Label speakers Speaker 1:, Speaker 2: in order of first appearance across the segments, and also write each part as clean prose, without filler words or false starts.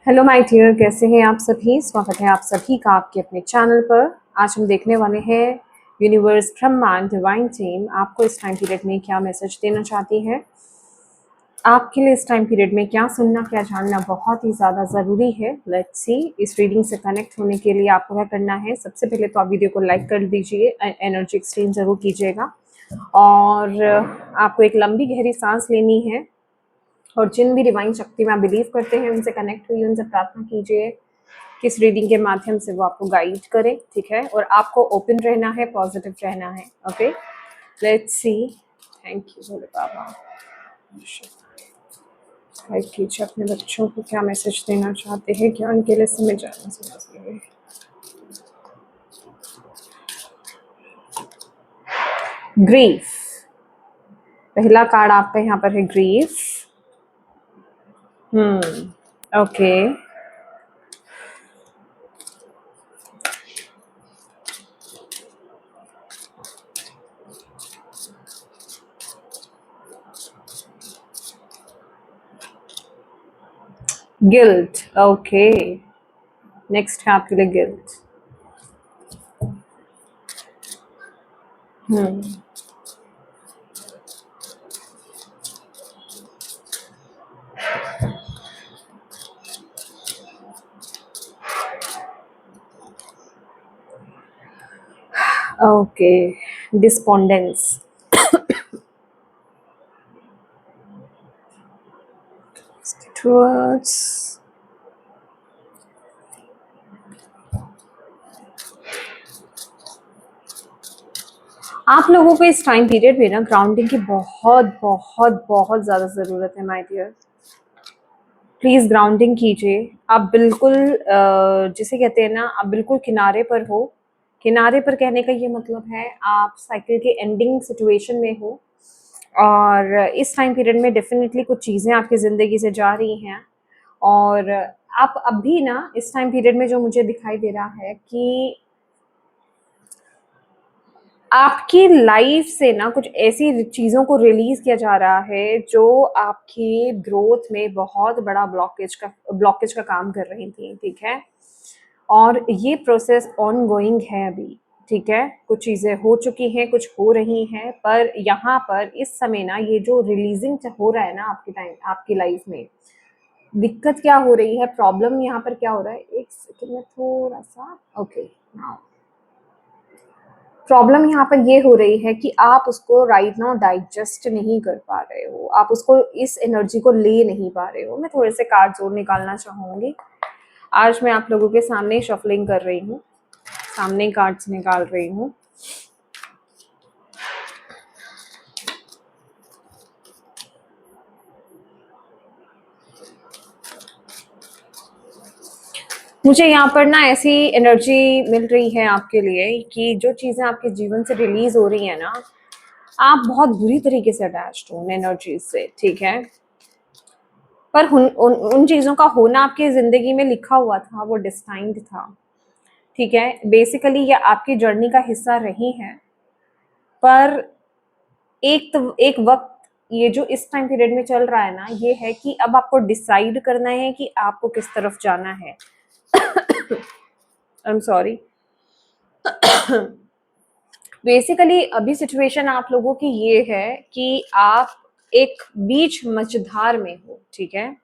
Speaker 1: Hello my dear, कैसे हैं आप सभी। स्वागत है आप सभी का आपके अपने चैनल पर। आज हम देखने वाले हैं यूनिवर्स ब्रह्मांड डिवाइन टीम आपको इस टाइम पीरियड में क्या मैसेज देना चाहती है। आपके लिए इस टाइम पीरियड में क्या सुनना क्या जानना बहुत ही ज़्यादा ज़रूरी है। लेट्स सी, इस रीडिंग से कनेक्ट होने के लिए आपको क्या करना है। सबसे पहले तो आप वीडियो को लाइक कर दीजिए, एनर्जी एक्सचेंज ज़रूर कीजिएगा और आपको एक लंबी गहरी सांस लेनी है और जिन भी डिवाइन शक्ति में आप बिलीव करते हैं उनसे कनेक्ट हुई, उनसे प्रार्थना कीजिए कि इस रीडिंग के माध्यम से वो आपको गाइड करे, ठीक है। और आपको ओपन रहना है, पॉजिटिव रहना है। Okay, let's see. Thank you Bhole Baba. Guide कीजिए अपने बच्चों को, क्या मैसेज देना चाहते हैं, क्या उनके लिए समय जाना समझिए। ग्रीफ, पहला कार्ड आपका यहाँ पर है grief. Okay, guilt. Okay, next है आपके लिए गिल्ट। Okay, despondence. टूवर्ड्स आप लोगों को इस टाइम पीरियड में ना ग्राउंडिंग की बहुत बहुत बहुत ज़्यादा ज़रूरत है माय डियर। प्लीज़ ग्राउंडिंग कीजिए। आप बिल्कुल जिसे कहते हैं ना, आप बिल्कुल किनारे पर हो। किनारे पर कहने का ये मतलब है आप साइकिल के एंडिंग सिचुएशन में हो और इस टाइम पीरियड में डेफिनेटली कुछ चीज़ें आपकी ज़िंदगी से जा रही हैं और आप अभी ना इस टाइम पीरियड में जो मुझे दिखाई दे रहा है कि आपकी लाइफ से ना कुछ ऐसी चीज़ों को रिलीज़ किया जा रहा है जो आपकी ग्रोथ में बहुत बड़ा ब्लॉकेज का काम कर रही थी, ठीक है। और ये प्रोसेस ऑन गोइंग है अभी, ठीक है। कुछ चीज़ें हो चुकी हैं, कुछ हो रही हैं, पर यहाँ पर इस समय ना ये जो रिलीजिंग हो रहा है ना आपकी लाइफ में, दिक्कत क्या हो रही है, प्रॉब्लम यहाँ पर क्या हो रहा है। एक सेकंड में थोड़ा सा, ओके नाउ। प्रॉब्लम यहाँ पर ये हो रही है कि आप उसको राइट नाउ डाइजेस्ट नहीं कर पा रहे हो, आप उसको इस एनर्जी को ले नहीं पा रहे हो। मैं थोड़े से कार्ड्स और निकालना चाहूँगी। आज मैं आप लोगों के सामने शफलिंग कर रही हूँ, सामने कार्ड्स निकाल रही हूँ। मुझे यहाँ पर ना ऐसी एनर्जी मिल रही है आपके लिए कि जो चीज़ें आपके जीवन से रिलीज हो रही है ना, आप बहुत बुरी तरीके से अटैच्ड हो उन एनर्जी से, ठीक है। पर उन चीज़ों का होना आपकी ज़िंदगी में लिखा हुआ था, वो डिस्टाइंड था, ठीक है। बेसिकली ये आपकी जर्नी का हिस्सा रही है, पर एक वक्त ये जो इस टाइम पीरियड में चल रहा है ना, ये है कि अब आपको डिसाइड करना है कि आपको किस तरफ जाना है। I am sorry. बेसिकली अभी सिचुएशन आप लोगों की ये है कि आप एक बीच मझधार में हो, ठीक है।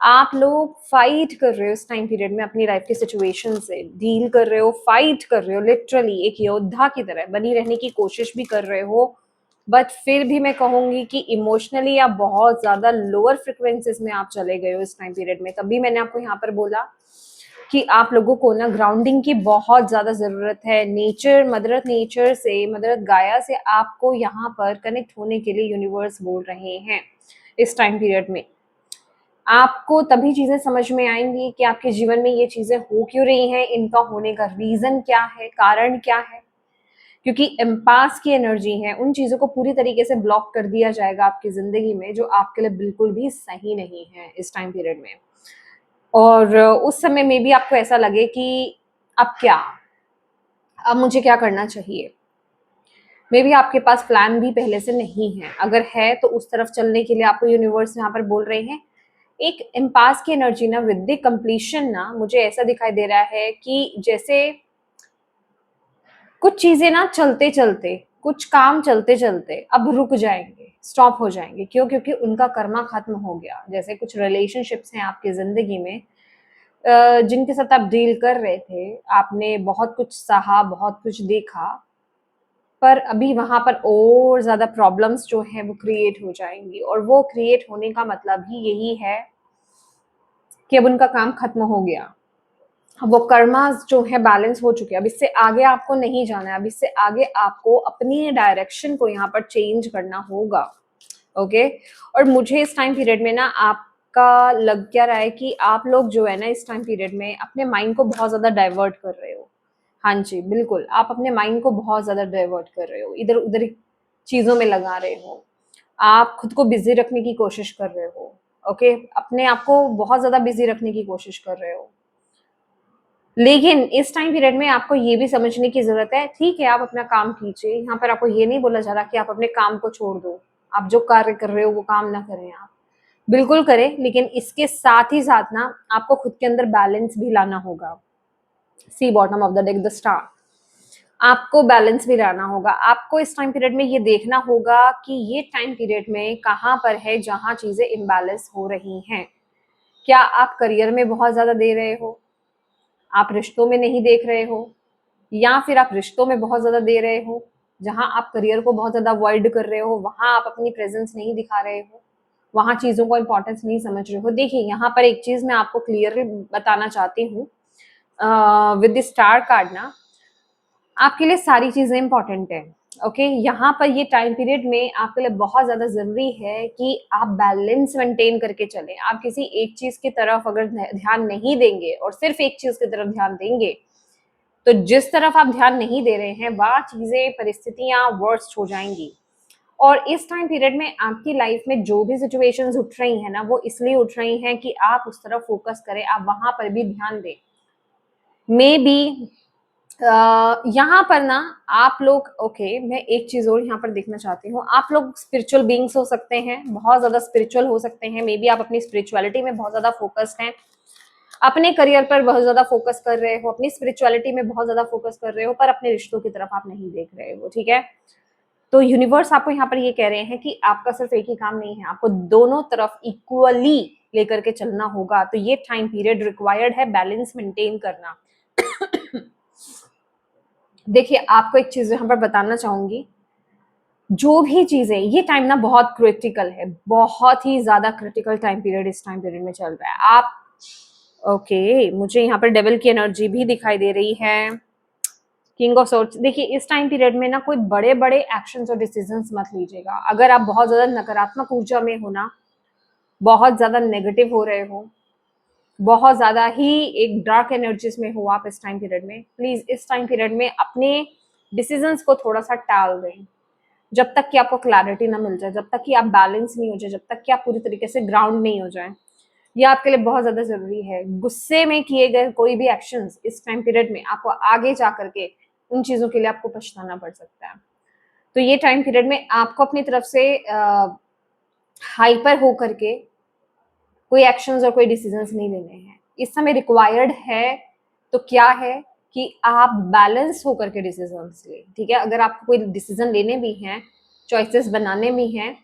Speaker 1: आप लोग फाइट कर रहे हो इस टाइम पीरियड में, अपनी लाइफ की सिचुएशन से डील कर रहे हो, फाइट कर रहे हो, लिटरली एक योद्धा की तरह बनी रहने की कोशिश भी कर रहे हो। बट फिर भी मैं कहूंगी कि इमोशनली आप बहुत ज्यादा लोअर फ्रिक्वेंसीज में आप चले गए हो इस टाइम पीरियड में। तभी मैंने आपको यहाँ पर बोला कि आप लोगों को ना ग्राउंडिंग की बहुत ज्यादा जरूरत है। नेचर, मदर नेचर से, मदर गाया से आपको यहाँ पर कनेक्ट होने के लिए यूनिवर्स बोल रहे हैं। इस टाइम पीरियड में आपको तभी चीजें समझ में आएंगी कि आपके जीवन में ये चीजें हो क्यों रही हैं, इनका होने का रीजन क्या है, कारण क्या है। क्योंकि एम्पास की एनर्जी है, उन चीजों को पूरी तरीके से ब्लॉक कर दिया जाएगा आपकी जिंदगी में जो आपके लिए बिल्कुल भी सही नहीं है इस टाइम पीरियड में। और उस समय में भी आपको ऐसा लगे कि अब क्या, अब मुझे क्या करना चाहिए। मे बी आपके पास प्लान भी पहले से नहीं है, अगर है तो उस तरफ चलने के लिए आपको यूनिवर्स यहाँ पर बोल रहे हैं एक एम्पास की एनर्जी ना विद द कंप्लीशन ना मुझे ऐसा दिखाई दे रहा है कि जैसे कुछ चीजें ना चलते चलते, कुछ काम चलते चलते अब रुक जाएंगे, स्टॉप हो जाएंगे। क्यों? क्योंकि उनका कर्मा खत्म हो गया। जैसे कुछ रिलेशनशिप्स हैं आपकी जिंदगी में, जिनके साथ आप डील कर रहे थे, आपने बहुत कुछ सहा, बहुत कुछ देखा, पर अभी वहां पर और ज्यादा प्रॉब्लम्स जो है वो क्रिएट हो जाएंगी। और वो क्रिएट होने का मतलब ही यही है कि अब उनका काम खत्म हो गया, वो कर्मास जो है बैलेंस हो चुके हैं। अब इससे आगे आपको नहीं जाना है, अब इससे आगे आपको अपनी डायरेक्शन को यहाँ पर चेंज करना होगा। ओके। और मुझे इस टाइम पीरियड में ना आपका लग क्या रहा है कि आप लोग जो है ना इस टाइम पीरियड में अपने माइंड को बहुत ज्यादा डाइवर्ट कर रहे हो। हाँ जी, बिल्कुल, आप अपने माइंड को बहुत ज्यादा डाइवर्ट कर रहे हो, इधर उधर चीजों में लगा रहे हो, आप खुद को बिजी रखने की कोशिश कर रहे हो। ओके, अपने आप को बहुत ज्यादा बिजी रखने की कोशिश कर रहे हो। लेकिन इस टाइम पीरियड में आपको ये भी समझने की जरूरत है, ठीक है आप अपना काम कीजिए, यहाँ पर आपको ये नहीं बोला जा रहा कि आप अपने काम को छोड़ दो, आप जो कार्य कर रहे हो वो काम ना करें, आप बिल्कुल करें, लेकिन इसके साथ ही साथ ना आपको खुद के अंदर बैलेंस भी लाना होगा। See bottom of the deck the star, आपको बैलेंस भी लाना होगा। आपको इस टाइम पीरियड में ये देखना होगा कि ये टाइम पीरियड में कहाँ पर है जहाँ चीजें इम्बैलेंस हो रही हैं। क्या आप करियर में बहुत ज्यादा दे रहे हो, आप रिश्तों में नहीं देख रहे हो, या फिर आप रिश्तों में बहुत ज्यादा दे रहे हो, जहां आप करियर को बहुत ज्यादा अवॉइड कर रहे हो, वहां आप अपनी प्रेजेंस नहीं दिखा रहे हो, वहां चीजों को इंपॉर्टेंस नहीं समझ रहे हो। देखिए यहाँ पर एक चीज मैं आपको क्लियरली बताना चाहती हूँ, विद द स्टार कार्ड ना आपके लिए सारी चीजें इंपॉर्टेंट है। ओके, यहाँ पर ये टाइम पीरियड में आपके लिए बहुत ज्यादा जरूरी है कि आप बैलेंस मेंटेन करके चलें। आप किसी एक चीज की तरफ अगर ध्यान नहीं देंगे और सिर्फ एक चीज की तरफ ध्यान देंगे, तो जिस तरफ आप ध्यान नहीं दे रहे हैं वह चीजें, परिस्थितियां वर्स्ट हो जाएंगी। और इस टाइम पीरियड में आपकी लाइफ में जो भी सिचुएशंस उठ रही हैं ना, वो इसलिए उठ रही हैं कि आप उस तरफ फोकस करें, आप वहां पर भी ध्यान दें। मे बी यहाँ पर ना आप लोग, ओके, मैं एक चीज और यहाँ पर देखना चाहती हूँ, आप लोग स्पिरिचुअल बीइंग्स हो सकते हैं, बहुत ज्यादा स्पिरिचुअल हो सकते हैं। मे बी आप अपनी स्पिरिचुअलिटी में बहुत ज्यादा फोकस्ड हैं, अपने करियर पर बहुत ज्यादा फोकस कर रहे हो, अपनी स्पिरिचुअलिटी में बहुत ज्यादा फोकस कर रहे हो, पर अपने रिश्तों की तरफ आप नहीं देख रहे हो। ठीक है, तो यूनिवर्स आपको यहाँ पर ये कह रहे हैं कि आपका सिर्फ एक ही काम नहीं है, आपको दोनों तरफ इक्वली लेकर के चलना होगा। तो ये टाइम पीरियड रिक्वायर्ड है बैलेंस मेंटेन करना। देखिए, आपको एक चीज यहाँ पर बताना चाहूंगी, जो भी चीजें, ये टाइम ना बहुत क्रिटिकल है, बहुत ही ज्यादा क्रिटिकल टाइम पीरियड इस टाइम पीरियड में चल रहा है। आप ओके, मुझे यहाँ पर डेविल की एनर्जी भी दिखाई दे रही है, किंग ऑफ सोर्ड्स। देखिए, इस टाइम पीरियड में ना कोई बड़े बड़े एक्शंस और डिसीजंस मत लीजिएगा। अगर आप बहुत ज्यादा नकारात्मक ऊर्जा में हो ना, बहुत ज्यादा नेगेटिव हो रहे हो, बहुत ज्यादा ही एक डार्क एनर्जीज में हो आप इस टाइम पीरियड में, प्लीज इस टाइम पीरियड में अपने डिसीजंस को थोड़ा सा टाल दें, जब तक कि आपको क्लैरिटी ना मिल जाए, जब तक कि आप बैलेंस नहीं हो जाए, जब तक कि आप पूरी तरीके से ग्राउंड नहीं हो जाए। ये आपके लिए बहुत ज्यादा जरूरी है। गुस्से में किए गए कोई भी एक्शंस इस टाइम पीरियड में आपको आगे जा करके उन चीजों के लिए आपको पछताना पड़ सकता है। तो ये टाइम पीरियड में आपको अपनी तरफ से हाइपर हो करके कोई एक्शंस और कोई डिसीजंस नहीं लेने हैं। इस समय रिक्वायर्ड है तो क्या है कि आप बैलेंस होकर के डिसीजंस लें। ठीक है, अगर आपको कोई डिसीजन लेने भी हैं, चॉइसेस बनाने भी हैं,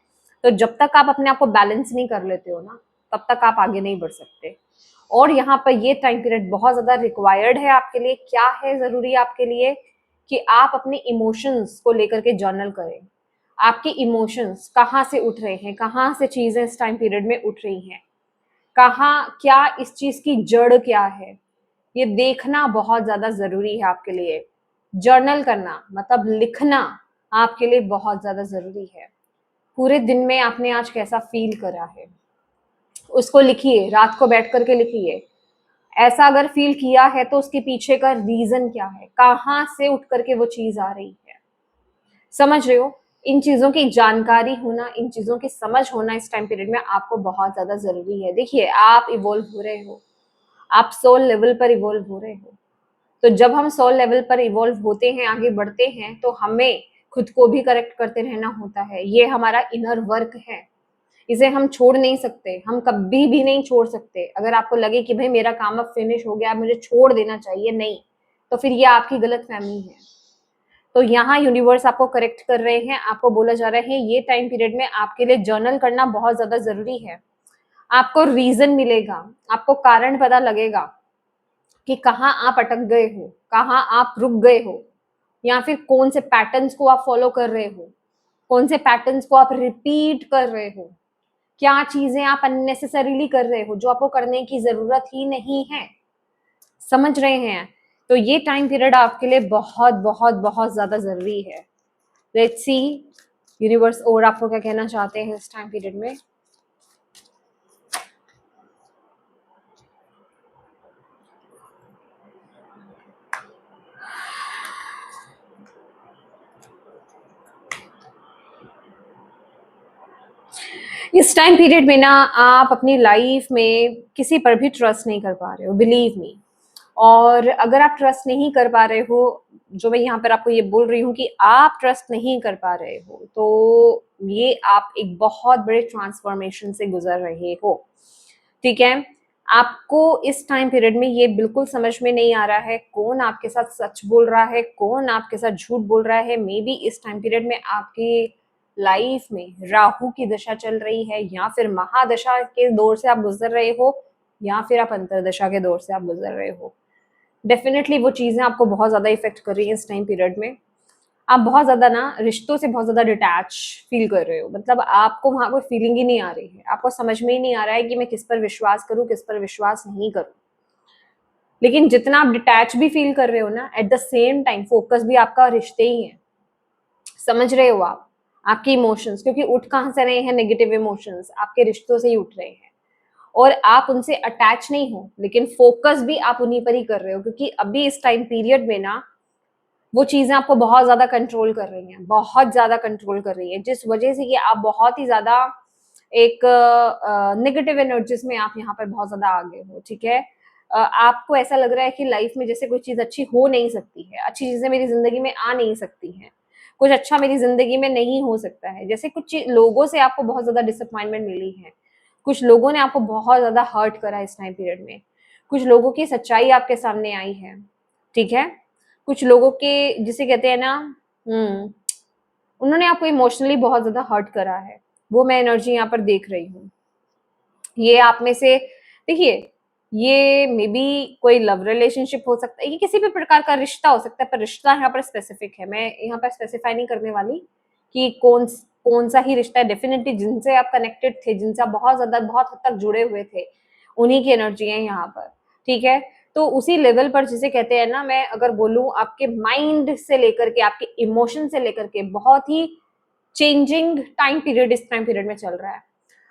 Speaker 1: तो जब तक आप अपने आप को बैलेंस नहीं कर लेते हो ना, तब तक आप आगे नहीं बढ़ सकते। और यहाँ पर ये टाइम पीरियड बहुत ज्यादा रिक्वायर्ड है आपके लिए। क्या है जरूरी आपके लिए कि आप अपने इमोशंस को लेकर के जर्नल करें। आपके इमोशंस कहाँ से उठ रहे हैं, कहाँ से चीजें इस टाइम पीरियड में उठ रही हैं, कहाँ, क्या इस चीज की जड़ क्या है, ये देखना बहुत ज्यादा जरूरी है आपके लिए। जर्नल करना मतलब लिखना आपके लिए बहुत ज्यादा जरूरी है। पूरे दिन में आपने आज कैसा फील करा है उसको लिखिए, रात को बैठ करके लिखिए। ऐसा अगर फील किया है तो उसके पीछे का रीजन क्या है, कहाँ से उठ करके वो चीज आ रही है। समझ रहे हो, इन चीजों की जानकारी होना, इन चीजों की समझ होना इस टाइम पीरियड में आपको बहुत ज्यादा जरूरी है। देखिए, आप इवॉल्व हो रहे हो, आप सोल लेवल पर इवॉल्व हो रहे हो। तो जब हम सोल लेवल पर इवॉल्व होते हैं, आगे बढ़ते हैं, तो हमें खुद को भी करेक्ट करते रहना होता है। ये हमारा इनर वर्क है, इसे हम छोड़ नहीं सकते, हम कभी भी नहीं छोड़ सकते। अगर आपको लगे कि भाई मेरा काम अब फिनिश हो गया, मुझे छोड़ देना चाहिए, नहीं, तो फिर ये आपकी गलतफहमी है। तो यहाँ यूनिवर्स आपको करेक्ट कर रहे हैं, आपको बोला जा रहा है ये टाइम पीरियड में आपके लिए जर्नल करना बहुत ज़्यादा ज़रूरी है। आपको रीज़न मिलेगा, आपको कारण पता लगेगा कि कहाँ आप अटक गए हो, कहाँ आप रुक गए हो, या फिर कौन से पैटर्न्स को आप फॉलो कर रहे हो, कौन से पैटर्न्स को आप रिपीट कर रहे हो, क्या चीज़ें आप अननेसेसरीली कर रहे हो जो आपको करने की ज़रूरत ही नहीं है। समझ रहे हैं? तो ये टाइम पीरियड आपके लिए बहुत बहुत बहुत ज़्यादा ज़रूरी है। लेट्स सी यूनिवर्स और आपको क्या कहना चाहते हैं इस टाइम पीरियड में। इस टाइम पीरियड में ना आप अपनी लाइफ में किसी पर भी ट्रस्ट नहीं कर पा रहे हो, बिलीव मी। और अगर आप ट्रस्ट नहीं कर पा रहे हो, जो मैं यहाँ पर आपको ये बोल रही हूँ कि आप ट्रस्ट नहीं कर पा रहे हो, तो ये आप एक बहुत बड़े ट्रांसफॉर्मेशन से गुजर रहे हो। ठीक है, आपको इस टाइम पीरियड में ये बिल्कुल समझ में नहीं आ रहा है कौन आपके साथ सच बोल रहा है, कौन आपके साथ झूठ बोल रहा है। मे बी इस टाइम पीरियड में आपकी लाइफ में राहु की दशा चल रही है, या फिर महादशा के दौर से आप गुजर रहे हो, या फिर आप अंतरदशा के दौर से आप गुजर रहे हो। डेफिनेटली वो चीज़ें आपको बहुत ज़्यादा इफेक्ट कर रही हैं इस टाइम पीरियड में। आप बहुत ज़्यादा ना रिश्तों से बहुत ज़्यादा डिटैच फील कर रहे हो, मतलब आपको वहाँ कोई फीलिंग ही नहीं आ रही है, आपको समझ में ही नहीं आ रहा है कि मैं किस पर विश्वास करूँ, किस पर विश्वास नहीं करूँ। लेकिन जितना आप डिटैच भी फील कर रहे हो ना, at the same time focus भी आपका रिश्ते ही है। समझ रहे हो आप? आपके इमोशंस, क्योंकि उठ कहाँ से रहे हैं नेगेटिव इमोशंस, आपके रिश्तों से ही उठ रहे हैं। और आप उनसे अटैच नहीं हो, लेकिन फोकस भी आप उन्हीं पर ही कर रहे हो, क्योंकि अभी इस टाइम पीरियड में ना वो चीजें आपको बहुत ज्यादा कंट्रोल कर रही हैं, बहुत ज्यादा कंट्रोल कर रही हैं, जिस वजह से कि आप बहुत ही ज्यादा एक नेगेटिव एनर्जीज में आप यहाँ पर बहुत ज्यादा आ गए हो। ठीक है, आपको ऐसा लग रहा है कि लाइफ में जैसे कोई चीज अच्छी हो नहीं सकती है, अच्छी चीजें मेरी जिंदगी में आ नहीं सकती हैं, कुछ अच्छा मेरी जिंदगी में नहीं हो सकता है। जैसे कुछ लोगों से आपको बहुत ज्यादा डिसअपॉइंटमेंट मिली है, कुछ लोगों ने आपको बहुत ज्यादा हर्ट करा इस टाइम पीरियड में, कुछ लोगों की सच्चाई आपके सामने आई है। ठीक है, कुछ लोगों के जिसे कहते हैं ना, उन्होंने आपको इमोशनली बहुत ज्यादा हर्ट करा है, वो मैं एनर्जी यहाँ पर देख रही हूँ। ये आप में से देखिए, ये मे बी कोई लव रिलेशनशिप हो सकता है, ये किसी भी प्रकार का रिश्ता हो सकता है, पर रिश्ता यहाँ पर स्पेसिफिक है। मैं यहाँ पर स्पेसिफाई नहीं करने वाली कि कौन सा ही रिश्ता है। डेफिनेटली जिनसे आप कनेक्टेड थे, जिनसे आप बहुत ज्यादा बहुत हद तक जुड़े हुए थे, उन्हीं की एनर्जी है यहाँ पर। ठीक है, तो उसी लेवल पर जिसे कहते हैं ना, मैं अगर बोलूं आपके माइंड से लेकर के आपके इमोशन से लेकर के बहुत ही चेंजिंग टाइम पीरियड इस टाइम पीरियड में चल रहा है।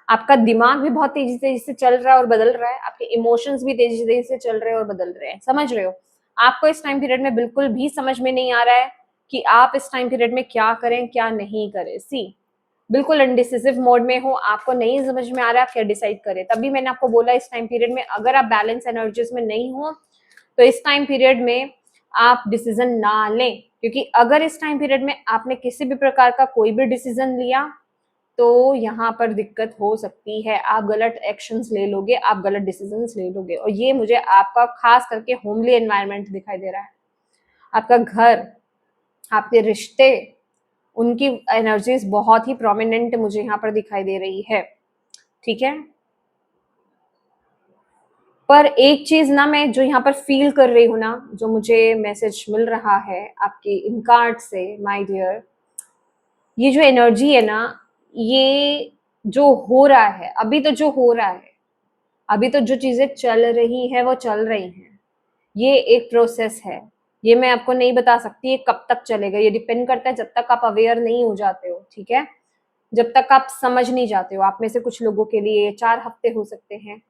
Speaker 1: आपका दिमाग भी बहुत तेजी तेजी से चल रहा है और बदल रहा है, आपके इमोशंस भी तेजी तेजी से चल रहे हैं और बदल रहे हैं। समझ रहे हो? आपको इस टाइम पीरियड में बिल्कुल भी समझ में नहीं आ रहा है कि आप इस टाइम पीरियड में क्या करें क्या नहीं करें। सी, बिल्कुल अनडिसिसिव मोड में हो, आपको नहीं समझ में आ रहा है आप क्या डिसाइड करें। तभी मैंने आपको बोला इस टाइम पीरियड में अगर आप बैलेंस एनर्जीज में नहीं हो, तो इस टाइम पीरियड में आप डिसीजन ना लें, क्योंकि अगर इस टाइम पीरियड में आपने किसी भी प्रकार का कोई भी डिसीजन लिया, तो यहाँ पर दिक्कत हो सकती है। आप गलत एक्शंस ले लोगे, आप गलत डिसीजंस ले लोगे, और ये मुझे आपका खास करके होमली एनवायरनमेंट दिखाई दे रहा है। आपका घर, आपके रिश्ते, उनकी एनर्जीज बहुत ही प्रोमिनेंट मुझे यहाँ पर दिखाई दे रही है। ठीक है, पर एक चीज ना मैं जो यहाँ पर फील कर रही हूँ ना, जो मुझे मैसेज मिल रहा है आपके इन कार्ड से, माय डियर, ये जो एनर्जी है ना, ये जो हो रहा है अभी, तो जो हो रहा है अभी, तो जो चीजें चल रही है वो चल रही हैं, ये एक प्रोसेस है। ये मैं आपको नहीं बता सकती ये कब तक चलेगा, ये डिपेंड करता है जब तक आप अवेयर नहीं हो जाते हो। ठीक है, जब तक आप समझ नहीं जाते हो। आप में से कुछ लोगों के लिए 4 हफ्ते हो सकते हैं,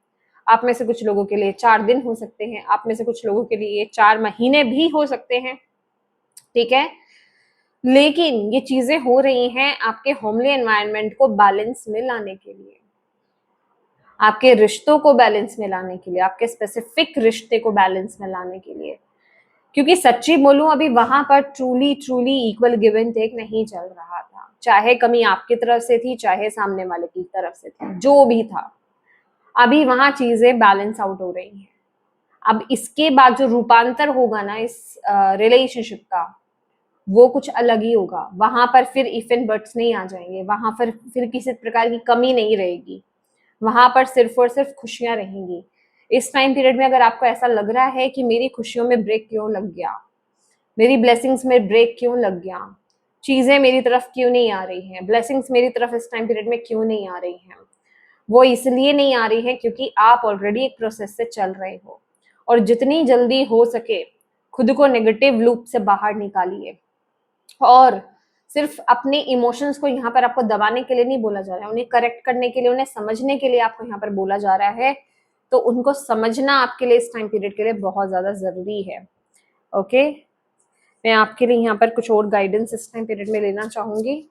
Speaker 1: आप में से कुछ लोगों के लिए 4 दिन हो सकते हैं, आप में से कुछ लोगों के लिए 4 महीने भी हो सकते हैं। ठीक है, लेकिन ये चीजें हो रही हैं आपके होमली एनवायरनमेंट को बैलेंस में लाने के लिए, आपके रिश्तों को बैलेंस में लाने के लिए, आपके स्पेसिफिक रिश्ते को बैलेंस में लाने के लिए। क्योंकि सच्ची बोलूं, अभी वहां पर truly truly equal give and take नहीं चल रहा था। चाहे कमी आपकी तरफ से थी, चाहे सामने वाले की तरफ से थी, जो भी था, अभी वहां चीजें बैलेंस आउट हो रही हैं। अब इसके बाद जो रूपांतर होगा ना इस रिलेशनशिप का, वो कुछ अलग ही होगा। वहां पर फिर इफ एंड बट्स नहीं आ जाएंगे, वहां पर फिर किसी प्रकार की कमी नहीं रहेगी, वहां पर सिर्फ और सिर्फ खुशियां रहेंगी। इस टाइम पीरियड में अगर आपको ऐसा लग रहा है कि मेरी खुशियों में ब्रेक क्यों लग गया, मेरी ब्लेसिंग्स में ब्रेक क्यों लग गया, चीजें मेरी तरफ क्यों नहीं आ रही हैं, ब्लेसिंग्स मेरी तरफ इस टाइम पीरियड में क्यों नहीं आ रही हैं, वो इसलिए नहीं आ रही है क्योंकि आप ऑलरेडी एक प्रोसेस से चल रहे हो। और जितनी जल्दी हो सके खुद को नेगेटिव लूप से बाहर निकालिए। और सिर्फ अपने इमोशंस को यहाँ पर आपको दबाने के लिए नहीं बोला जा रहा है, उन्हें करेक्ट करने के लिए, उन्हें समझने के लिए आपको यहाँ पर बोला जा रहा है। तो उनको समझना आपके लिए इस टाइम पीरियड के लिए बहुत ज्यादा जरूरी है। ओके, मैं आपके लिए यहाँ पर कुछ और गाइडेंस इस टाइम पीरियड में लेना चाहूंगी।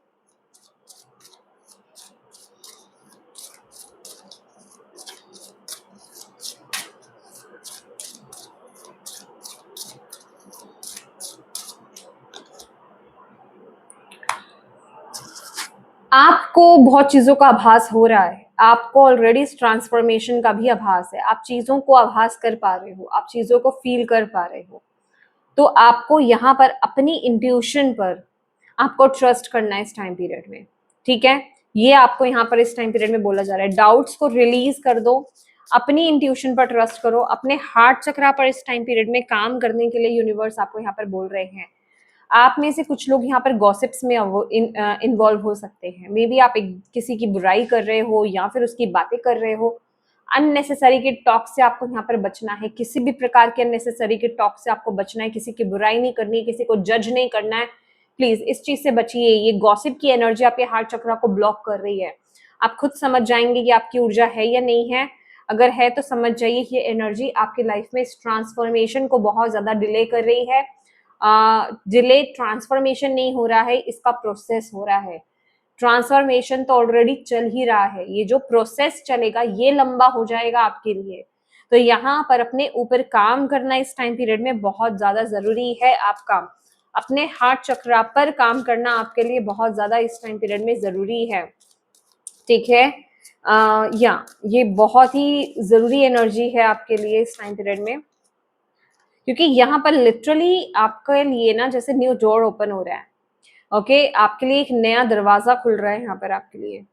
Speaker 1: आपको बहुत चीजों का आभास हो रहा है, आपको ऑलरेडी इस ट्रांसफॉर्मेशन का भी आभास है, आप चीजों को आभास कर पा रहे हो, आप चीजों को फील कर पा रहे हो। तो आपको यहाँ पर अपनी इंट्यूशन पर आपको ट्रस्ट करना है इस टाइम पीरियड में, ठीक है। ये आपको यहाँ पर इस टाइम पीरियड में बोला जा रहा है। डाउट्स को रिलीज कर दो, अपनी इंट्यूशन पर ट्रस्ट करो, अपने हार्ट चक्रा पर इस टाइम पीरियड में काम करने के लिए यूनिवर्स आपको यहाँ पर बोल रहे हैं। आप में से कुछ लोग यहाँ पर गॉसिप्स में इन्वॉल्व हो सकते हैं। मे बी आप किसी की बुराई कर रहे हो या फिर उसकी बातें कर रहे हो। अननेसेसरी के टॉक से आपको यहाँ पर बचना है, किसी भी प्रकार के अननेसेसरी के टॉक से आपको बचना है, किसी की बुराई नहीं करनी है, किसी को जज नहीं करना है। प्लीज इस चीज से बचिए। ये गॉसिप की एनर्जी आपके हार्ट चक्रा को ब्लॉक कर रही है। आप खुद समझ जाएंगे कि आपकी ऊर्जा है या नहीं है। अगर है तो समझ जाइए कि ये एनर्जी आपकी लाइफ में इस ट्रांसफॉर्मेशन को बहुत ज्यादा डिले कर रही है। डिले ट्रांसफॉर्मेशन नहीं हो रहा है, इसका प्रोसेस हो रहा है। ट्रांसफॉर्मेशन तो ऑलरेडी चल ही रहा है, ये जो प्रोसेस चलेगा ये लंबा हो जाएगा आपके लिए। तो यहाँ पर अपने ऊपर काम करना इस टाइम पीरियड में बहुत ज्यादा जरूरी है। आपका अपने हार्ट चक्रा पर काम करना आपके लिए बहुत ज्यादा इस टाइम पीरियड में जरूरी है, ठीक है। या ये बहुत ही जरूरी एनर्जी है आपके लिए इस टाइम पीरियड में, क्योंकि यहाँ पर लिटरली आपके लिए ना जैसे न्यू डोर ओपन हो रहा है। ओके, आपके लिए एक नया दरवाजा खुल रहा है यहाँ पर आपके लिए।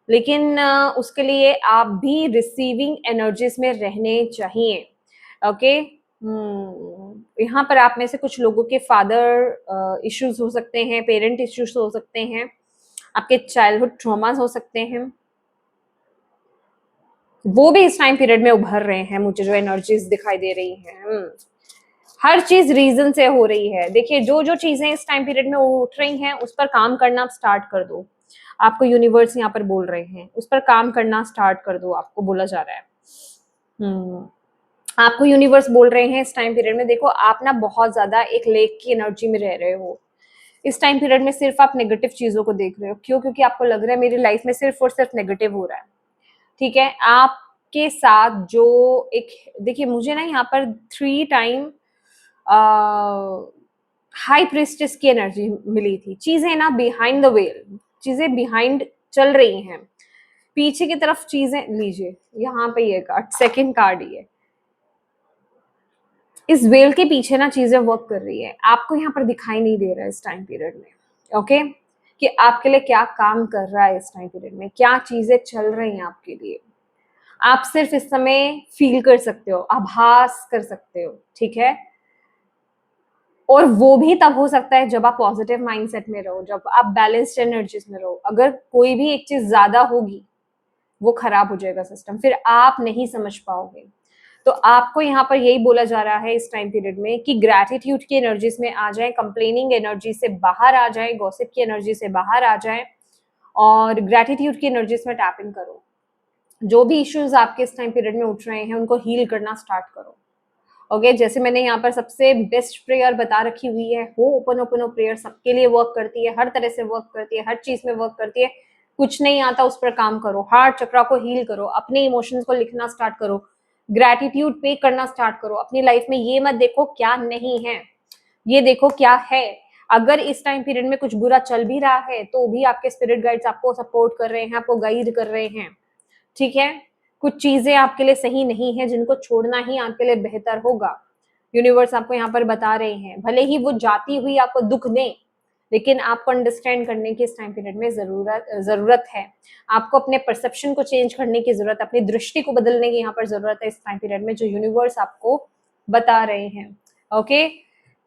Speaker 1: लेकिन उसके लिए आप भी रिसीविंग एनर्जीज में रहने चाहिए। ओके, यहाँ पर आप में से कुछ लोगों के फादर इश्यूज हो सकते हैं, पेरेंट इश्यूज हो सकते हैं, आपके चाइल्डहुड ट्रॉमास हो सकते हैं, वो भी इस टाइम पीरियड में उभर रहे हैं। मुझे जो एनर्जीज दिखाई दे रही हैं, हर चीज रीजन से हो रही है। देखिए, जो जो चीजें इस टाइम पीरियड में उठ रही हैं उस पर काम करना आप स्टार्ट कर दो। आपको यूनिवर्स यहाँ पर बोल रहे हैं उस पर काम करना स्टार्ट कर दो, आपको बोला जा रहा है। आपको यूनिवर्स बोल रहे हैं इस टाइम पीरियड में, देखो आप ना बहुत ज्यादा एक लेक की एनर्जी में रह रहे हो। इस टाइम पीरियड में सिर्फ आप नेगेटिव चीजों को देख रहे हो। क्यों? क्योंकि आपको लग रहा है मेरी लाइफ में सिर्फ और सिर्फ नेगेटिव हो रहा है, ठीक है। आपके साथ जो एक, देखिए मुझे ना यहाँ पर 3 टाइम हाई प्रिस्टेस की एनर्जी मिली थी। चीजें ना बिहाइंड द वेल, चीजें बिहाइंड चल रही हैं, पीछे की तरफ चीजें। लीजिए यहाँ पे ये कार्ड, सेकंड कार्ड, ये इस वेल के पीछे ना चीजें वर्क कर रही है। आपको यहाँ पर दिखाई नहीं दे रहा है इस टाइम पीरियड में, ओके, कि आपके लिए क्या काम कर रहा है इस टाइम पीरियड में, क्या चीजें चल रही हैं आपके लिए। आप सिर्फ इस समय फील कर सकते हो, आभास कर सकते हो, ठीक है। और वो भी तब हो सकता है जब आप पॉजिटिव माइंडसेट में रहो, जब आप बैलेंस्ड एनर्जीज में रहो। अगर कोई भी एक चीज ज्यादा होगी वो खराब हो जाएगा सिस्टम, फिर आप नहीं समझ पाओगे। तो आपको यहाँ पर यही बोला जा रहा है इस टाइम पीरियड में कि ग्रैटिट्यूड की एनर्जीज में आ जाए, कंप्लेनिंग एनर्जी से बाहर आ जाए, गॉसिप की एनर्जी से बाहर आ जाए और ग्रैटिट्यूड की एनर्जीज में टैप इन करो। जो भी इश्यूज आपके इस टाइम पीरियड में उठ रहे हैं उनको हील करना स्टार्ट करो। ओके, जैसे मैंने यहाँ पर सबसे बेस्ट प्रेयर बता रखी हुई है, हो ओपन ओपन प्रेयर सबके लिए वर्क करती है, हर तरह से वर्क करती है, हर चीज में वर्क करती है। कुछ नहीं आता उस पर काम करो, हार्ट चक्रा को हील करो, अपने इमोशंस को लिखना स्टार्ट करो, ग्रैटिट्यूड पे करना स्टार्ट करो। अपनी लाइफ में ये मत देखो क्या नहीं है, ये देखो क्या है। अगर इस टाइम पीरियड में कुछ बुरा चल भी रहा है तो भी आपके स्पिरिट गाइड्स आपको सपोर्ट कर रहे हैं, आपको गाइड कर रहे हैं, ठीक है। कुछ चीजें आपके लिए सही नहीं है जिनको छोड़ना ही आपके लिए बेहतर होगा, यूनिवर्स आपको यहाँ पर बता रहे हैं। भले ही वो जाती हुई आपको दुख दें, लेकिन आपको अंडरस्टैंड करने की इस टाइम पीरियड में जरूरत है। आपको अपने परसेप्शन को चेंज करने की जरूरत, अपनी दृष्टि को बदलने की यहाँ पर जरूरत है इस टाइम पीरियड में, जो यूनिवर्स आपको बता रहे हैं। ओके,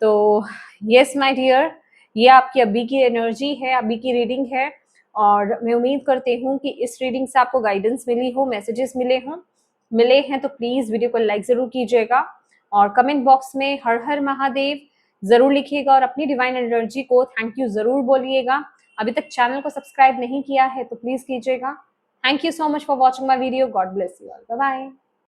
Speaker 1: तो यस माय डियर, ये आपकी अभी की एनर्जी है, अभी की रीडिंग है, और मैं उम्मीद करती हूँ कि इस रीडिंग से आपको गाइडेंस मिली हो, मैसेजेस मिले हैं तो प्लीज वीडियो को लाइक जरूर कीजिएगा, और कमेंट बॉक्स में हर हर महादेव जरूर लिखिएगा, और अपनी डिवाइन एनर्जी को थैंक यू जरूर बोलिएगा। अभी तक चैनल को सब्सक्राइब नहीं किया है तो प्लीज कीजिएगा। Thank you so much for watching my video. God bless you all. Bye bye.